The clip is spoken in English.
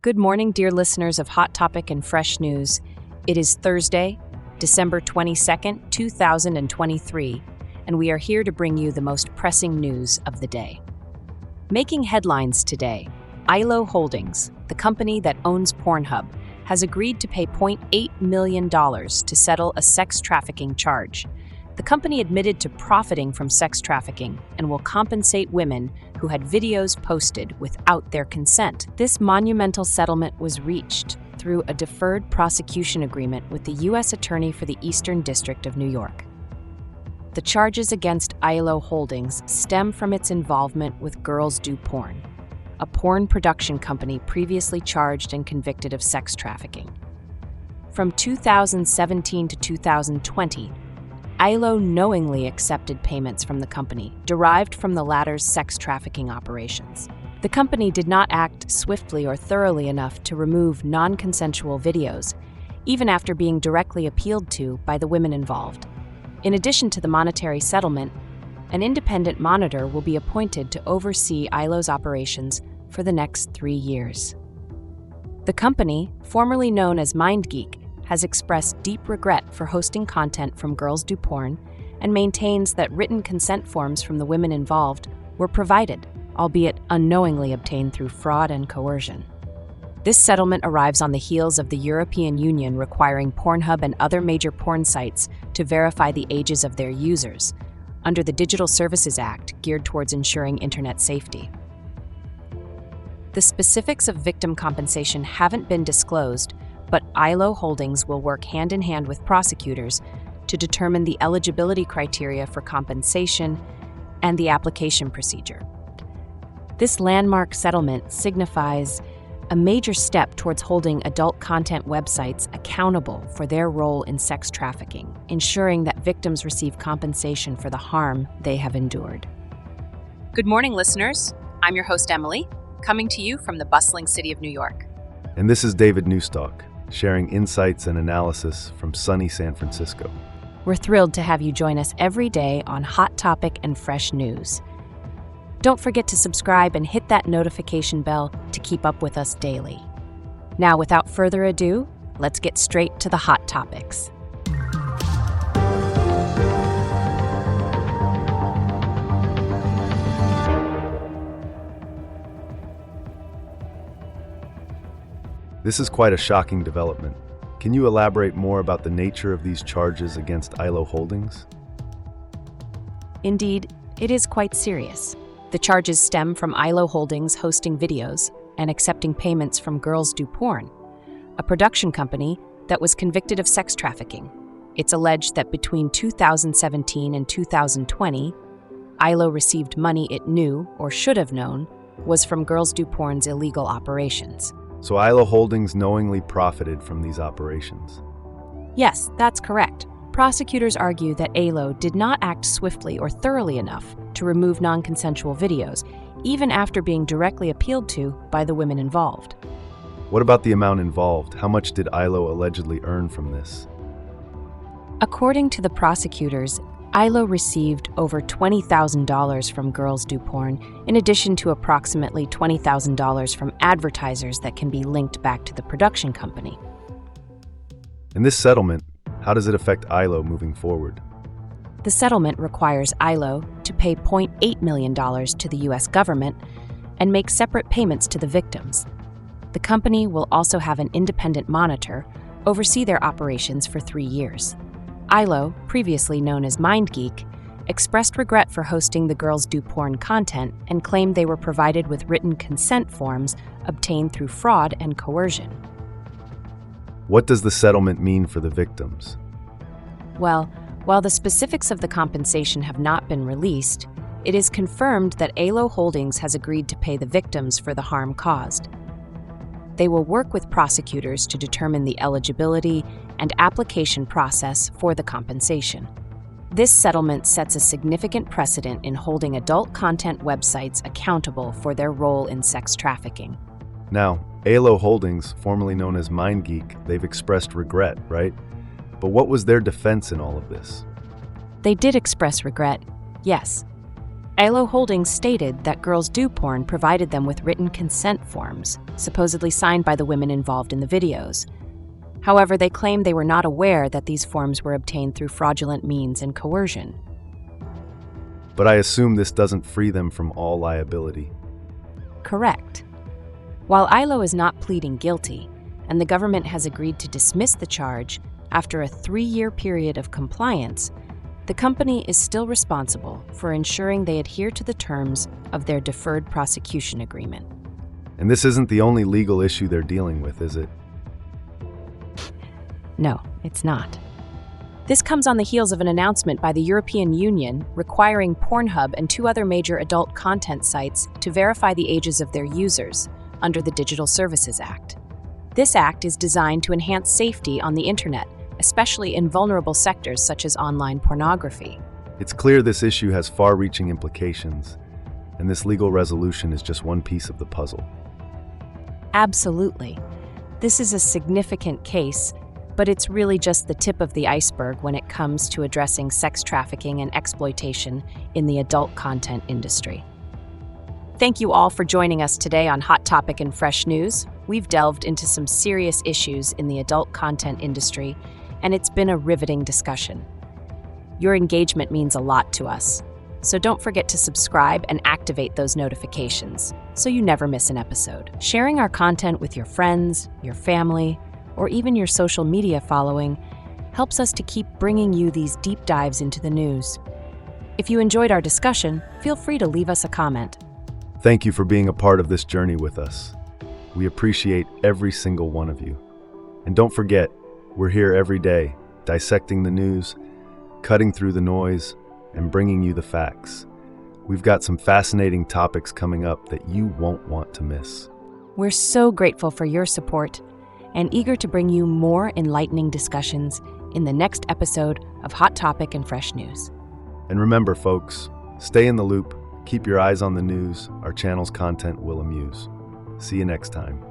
Good morning, dear listeners of Hot Topic and Fresh News. It is Thursday, December 22nd, 2023, and we are here to bring you the most pressing news of the day. Making headlines today, ILO Holdings, the company that owns Pornhub, has agreed to pay $0.8 million to settle a sex trafficking charge. The company admitted to profiting from sex trafficking and will compensate women who had videos posted without their consent. This monumental settlement was reached through a deferred prosecution agreement with the U.S. Attorney for the Eastern District of New York. The charges against ILO Holdings stem from its involvement with Girls Do Porn, a porn production company previously charged and convicted of sex trafficking. From 2017 to 2020, ILO knowingly accepted payments from the company, derived from the latter's sex trafficking operations. The company did not act swiftly or thoroughly enough to remove non-consensual videos, even after being directly appealed to by the women involved. In addition to the monetary settlement, an independent monitor will be appointed to oversee ILO's operations for the next 3 years. The company, formerly known as MindGeek, has expressed deep regret for hosting content from Girls Do Porn and maintains that written consent forms from the women involved were provided, albeit unknowingly obtained through fraud and coercion. This settlement arrives on the heels of the European Union requiring Pornhub and other major porn sites to verify the ages of their users, under the Digital Services Act geared towards ensuring internet safety. The specifics of victim compensation haven't been disclosed, but ILO Holdings will work hand-in-hand with prosecutors to determine the eligibility criteria for compensation and the application procedure. This landmark settlement signifies a major step towards holding adult content websites accountable for their role in sex trafficking, ensuring that victims receive compensation for the harm they have endured. Good morning, listeners. I'm your host, Emily, coming to you from the bustling city of New York. And this is David Newstock, sharing insights and analysis from sunny San Francisco. We're thrilled to have you join us every day on Hot Topic and Fresh News. Don't forget to subscribe and hit that notification bell to keep up with us daily. Now, without further ado, let's get straight to the hot topics. This is quite a shocking development. Can you elaborate more about the nature of these charges against ILO Holdings? Indeed, it is quite serious. The charges stem from ILO Holdings hosting videos and accepting payments from Girls Do Porn, a production company that was convicted of sex trafficking. It's alleged that between 2017 and 2020, ILO received money it knew, or should have known, was from Girls Do Porn's illegal operations. So ILO Holdings knowingly profited from these operations? Yes, that's correct. Prosecutors argue that ILO did not act swiftly or thoroughly enough to remove non-consensual videos, even after being directly appealed to by the women involved. What about the amount involved? How much did ILO allegedly earn from this? According to the prosecutors, ILO received over $20,000 from Girls Do Porn, in addition to approximately $20,000 from advertisers that can be linked back to the production company. In this settlement, how does it affect ILO moving forward? The settlement requires ILO to pay $0.8 million to the U.S. government and make separate payments to the victims. The company will also have an independent monitor oversee their operations for 3 years. ILO, previously known as MindGeek, expressed regret for hosting the Girls Do Porn content and claimed they were provided with written consent forms obtained through fraud and coercion. What does the settlement mean for the victims? Well, while the specifics of the compensation have not been released, it is confirmed that ILO Holdings has agreed to pay the victims for the harm caused. They will work with prosecutors to determine the eligibility and application process for the compensation. This settlement sets a significant precedent in holding adult content websites accountable for their role in sex trafficking. Now, ILO Holdings, formerly known as MindGeek, they've expressed regret, right? But what was their defense in all of this? They did express regret, yes. ILO Holdings stated that Girls Do Porn provided them with written consent forms, supposedly signed by the women involved in the videos. However, they claimed they were not aware that these forms were obtained through fraudulent means and coercion. But I assume this doesn't free them from all liability. Correct. While ILO is not pleading guilty, and the government has agreed to dismiss the charge after a 3-year period of compliance, the company is still responsible for ensuring they adhere to the terms of their deferred prosecution agreement. And this isn't the only legal issue they're dealing with, is it? No, it's not. This comes on the heels of an announcement by the European Union requiring Pornhub and 2 other major adult content sites to verify the ages of their users under the Digital Services Act. This act is designed to enhance safety on the internet, especially in vulnerable sectors such as online pornography. It's clear this issue has far-reaching implications, and this legal resolution is just one piece of the puzzle. Absolutely. This is a significant case, but it's really just the tip of the iceberg when it comes to addressing sex trafficking and exploitation in the adult content industry. Thank you all for joining us today on Hot Topic and Fresh News. We've delved into some serious issues in the adult content industry, and it's been a riveting discussion. Your engagement means a lot to us, so don't forget to subscribe and activate those notifications so you never miss an episode. Sharing our content with your friends, your family, or even your social media following helps us to keep bringing you these deep dives into the news. If you enjoyed our discussion, feel free to leave us a comment. Thank you for being a part of this journey with us. We appreciate every single one of you. And don't forget, we're here every day, dissecting the news, cutting through the noise, and bringing you the facts. We've got some fascinating topics coming up that you won't want to miss. We're so grateful for your support and eager to bring you more enlightening discussions in the next episode of Hot Topic and Fresh News. And remember, folks, stay in the loop, keep your eyes on the news. Our channel's content will amuse. See you next time.